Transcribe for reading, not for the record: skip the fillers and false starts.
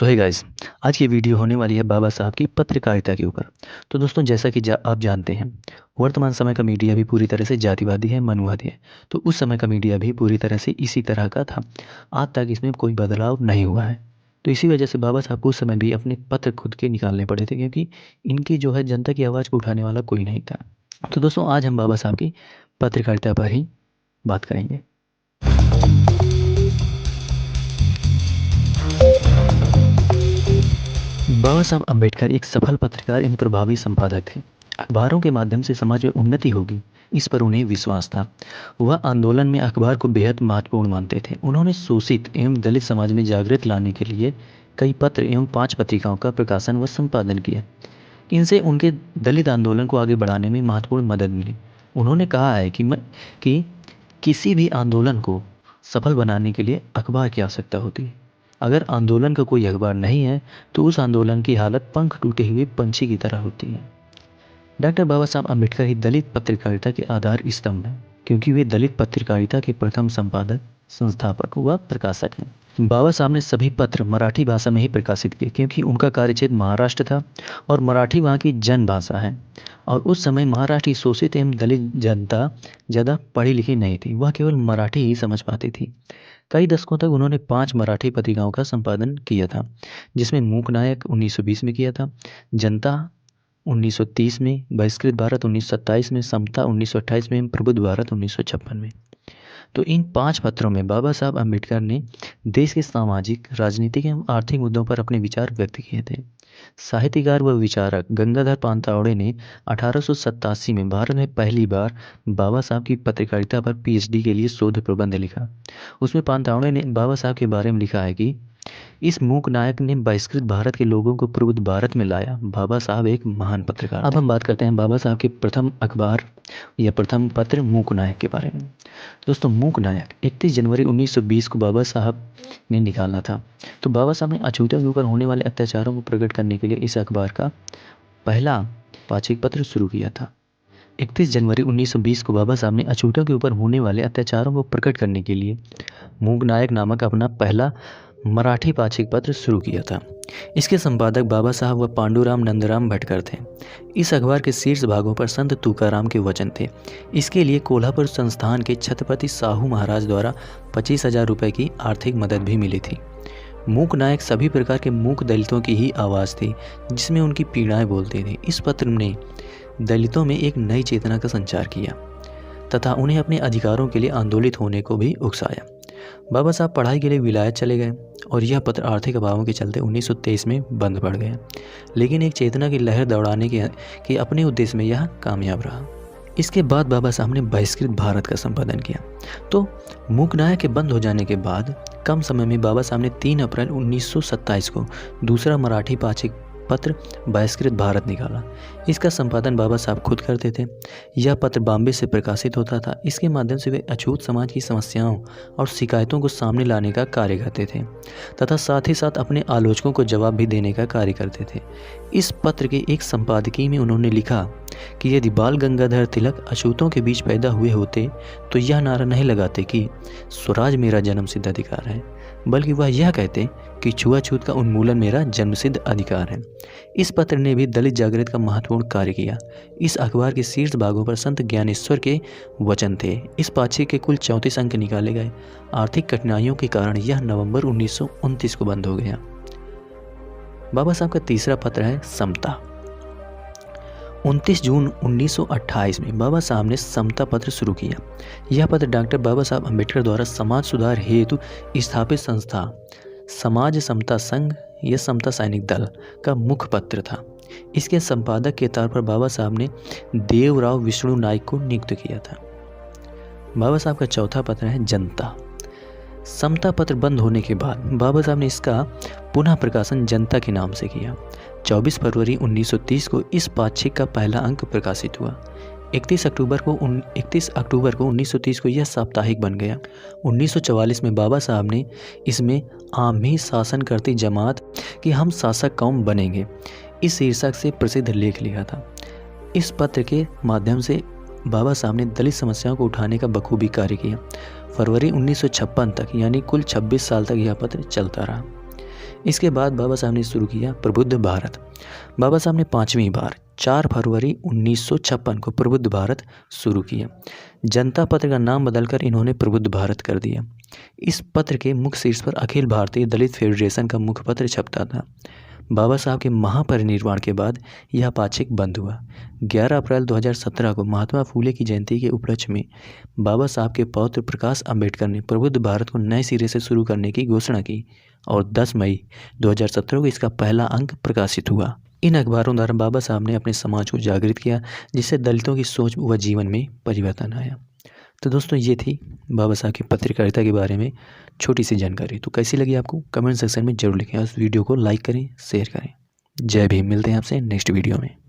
सो hey guys, आज की video होने वाली है बाबा साहब की पत्रकारिता के ऊपर। तो दोस्तों, जैसा कि आप जानते हैं, वर्तमान समय का मीडिया भी पूरी तरह से जातिवादी है, मनुवादी है। तो उस समय का मीडिया भी पूरी तरह से इसी तरह का था। आज तक इसमें कोई बदलाव नहीं हुआ है। तो इसी वजह से बाबा साहब को उस समय भी अपने पत्र खुद के निकालने पड़े थे, क्योंकि इनकी जो है जनता की आवाज़ को उठाने वाला कोई नहीं था। तो दोस्तों, आज हम बाबा साहब की पत्रकारिता पर ही बात करेंगे। बाबा साहब अम्बेडकर एक सफल पत्रकार एवं प्रभावी संपादक थे। अखबारों के माध्यम से समाज में उन्नति होगी, इस पर उन्हें विश्वास था। वह आंदोलन में अखबार को बेहद महत्वपूर्ण मानते थे। उन्होंने शोषित एवं दलित समाज में जागृत लाने के लिए कई पत्र एवं 5 पत्रिकाओं का प्रकाशन व संपादन किया। इनसे उनके दलित आंदोलन को आगे बढ़ाने में महत्वपूर्ण मदद मिली। उन्होंने कहा है कि किसी भी आंदोलन को सफल बनाने के लिए अखबार की आवश्यकता होती है। अगर आंदोलन का कोई अखबार नहीं है तो उस आंदोलन की हालत पंख टूटे हुए पंछी की तरह होती है। डॉक्टर बाबा साहब अम्बेडकर ही दलित पत्रकारिता के आधार स्तंभ हैं, क्योंकि वे दलित पत्रकारिता के प्रथम संपादक, संस्थापक व प्रकाशक हैं। बाबा साहब ने सभी पत्र मराठी भाषा में ही प्रकाशित किए, क्योंकि उनका कार्यक्षेत्र महाराष्ट्र था और मराठी वहाँ की जन भाषा है। और उस समय महाराष्ट्र शोषित एवं दलित जनता ज़्यादा पढ़ी लिखी नहीं थी, वह केवल मराठी ही समझ पाती थी। कई दशकों तक उन्होंने 5 मराठी पत्रिकाओं का संपादन किया था, जिसमें मूक नायक 1920 में किया था, जनता 1930 में, बहिष्कृत भारत 1927 में, समता 1928 में, प्रबुद्ध भारत 1956 में। तो इन 5 पत्रों में बाबा साहब अम्बेडकर ने देश के सामाजिक, राजनीतिक एवं आर्थिक मुद्दों पर अपने विचार व्यक्त किए थे। साहित्यकार व विचारक गंगाधर पानतावड़े ने 1887 में भारत में पहली बार बाबा साहब की पत्रकारिता पर पीएचडी के लिए शोध प्रबंध लिखा। उसमें पानतावड़े ने बाबा साहब के बारे में लिखा है कि इस मूक नायक ने बहिष्कृत भारत के लोगों को प्रबुद्ध भारत में लाया। बाबा साहब एक महान पत्रकार। अब हम बात करते हैं बाबा साहब के प्रथम अखबार या प्रथम पत्र मूक नायक के बारे में। दोस्तों, मूक नायक 31 जनवरी 1920 को बाबा साहब ने निकाला था। तो बाबा साहब ने अछूतों के ऊपर होने वाले अत्याचारों को प्रकट करने के लिए इस अखबार का पहला पाक्षिक पत्र शुरू किया था। 31 जनवरी 1920 को बाबा साहब ने अछूतों के ऊपर होने वाले अत्याचारों को प्रकट करने के लिए मूक नायक नामक अपना पहला मराठी पाक्षिक पत्र शुरू किया था। इसके संपादक बाबा साहब व पांडुराम नंदराम भटकर थे। इस अखबार के शीर्ष भागों पर संत तुकाराम के वचन थे। इसके लिए कोल्हापुर संस्थान के छत्रपति साहू महाराज द्वारा 25,000 रुपये की आर्थिक मदद भी मिली थी। मूक नायक सभी प्रकार के मूक दलितों की ही आवाज़ थी, जिसमें उनकी पीड़ाएं बोलते थे। इस पत्र ने दलितों में एक नई चेतना का संचार किया तथा उन्हें अपने अधिकारों के लिए आंदोलित होने को भी उकसाया। बाबा साहब पढ़ाई के लिए विलायत चले गए और यह पत्र आर्थिक अभावों के चलते 1923 में बंद पड़ गया, लेकिन एक चेतना की लहर दौड़ाने के अपने उद्देश्य में यह कामयाब रहा। इसके बाद बाबा साहब ने बहिष्कृत भारत का संपादन किया। तो मूक नायक के बंद हो जाने के बाद कम समय में बाबा साहब ने 3 अप्रैल 1927 को दूसरा मराठी पाक्षिक पत्र बहिष्कृत भारत निकाला। इसका संपादन बाबा साहब खुद करते थे। यह पत्र बॉम्बे से प्रकाशित होता था। इसके माध्यम से वे अछूत समाज की समस्याओं और शिकायतों को सामने लाने का कार्य करते थे तथा साथ ही साथ अपने आलोचकों को जवाब भी देने का कार्य करते थे। इस पत्र के एक संपादकीय में उन्होंने लिखा कि यदि बाल गंगाधर तिलक अछूतों के बीच पैदा हुए होते तो यह नारा नहीं लगाते कि स्वराज मेरा जन्मसिद्ध अधिकार है, बल्कि वह यह कहते कि छुआछूत का उन्मूलन मेरा जन्मसिद्ध अधिकार है। इस पत्र ने भी दलित जागृत का महत्वपूर्ण कार्य किया। इस अखबार के शीर्ष भागों पर संत ज्ञानेश्वर के वचन थे। इस पाक्षिक के कुल 34 अंक निकाले गए। आर्थिक कठिनाइयों के कारण यह नवंबर 1929 को बंद हो गया। बाबा साहब का तीसरा पत्र है समता। 29 जून 1928 में बाबा साहब ने समता पत्र शुरू किया। यह पत्र डॉक्टर बाबा साहब अम्बेडकर द्वारा समाज सुधार हेतु स्थापित संस्था समाज समता संघ या समता सैनिक दल का मुख्य पत्र था। इसके संपादक के तौर पर बाबा साहब ने देवराव विष्णु नाइक को नियुक्त किया था। बाबा साहब का चौथा पत्र है जनता। समता पत्र बंद होने के बाद बाबा साहब ने इसका पुनः प्रकाशन जनता के नाम से किया। 24 फरवरी 1930 को इस पाक्षिक का पहला अंक प्रकाशित हुआ। 31 अक्टूबर को 1930 को यह साप्ताहिक बन गया। 1944 में बाबा साहब ने इसमें आमी शासन करती जमात कि हम शासक कौम बनेंगे इस शीर्षक से प्रसिद्ध लेख लिखा था। इस पत्र के माध्यम से बाबा साहब ने दलित समस्याओं को उठाने का बखूबी कार्य किया। फरवरी 1956 तक यानी कुल 26 साल तक यह पत्र चलता रहा। इसके बाद बाबा साहब ने शुरू किया प्रबुद्ध भारत। बाबा साहब ने 5वीं बार 4 फरवरी 1956 को प्रबुद्ध भारत शुरू किया। जनता पत्र का नाम बदलकर इन्होंने प्रबुद्ध भारत कर दिया। इस पत्र के मुख्य शीर्ष पर अखिल भारतीय दलित फेडरेशन का मुखपत्र छपता था। बाबा साहब के महापरिनिर्वाण के बाद यह पाक्षिक बंद हुआ। 11 अप्रैल 2017 को महात्मा फूले की जयंती के उपलक्ष्य में बाबा साहब के पौत्र प्रकाश अंबेडकर ने प्रबुद्ध भारत को नए सिरे से शुरू करने की घोषणा की और 10 मई 2017 को इसका पहला अंक प्रकाशित हुआ। इन अखबारों द्वारा बाबा साहब ने अपने समाज को जागृत किया, जिससे दलितों की सोच व जीवन में परिवर्तन आया। तो दोस्तों, ये थी बाबा साहब की पत्रकारिता के बारे में छोटी सी जानकारी। तो कैसी लगी आपको कमेंट सेक्शन में जरूर लिखें और इस वीडियो को लाइक करें, शेयर करें। जय भीम। मिलते हैं आपसे नेक्स्ट वीडियो में।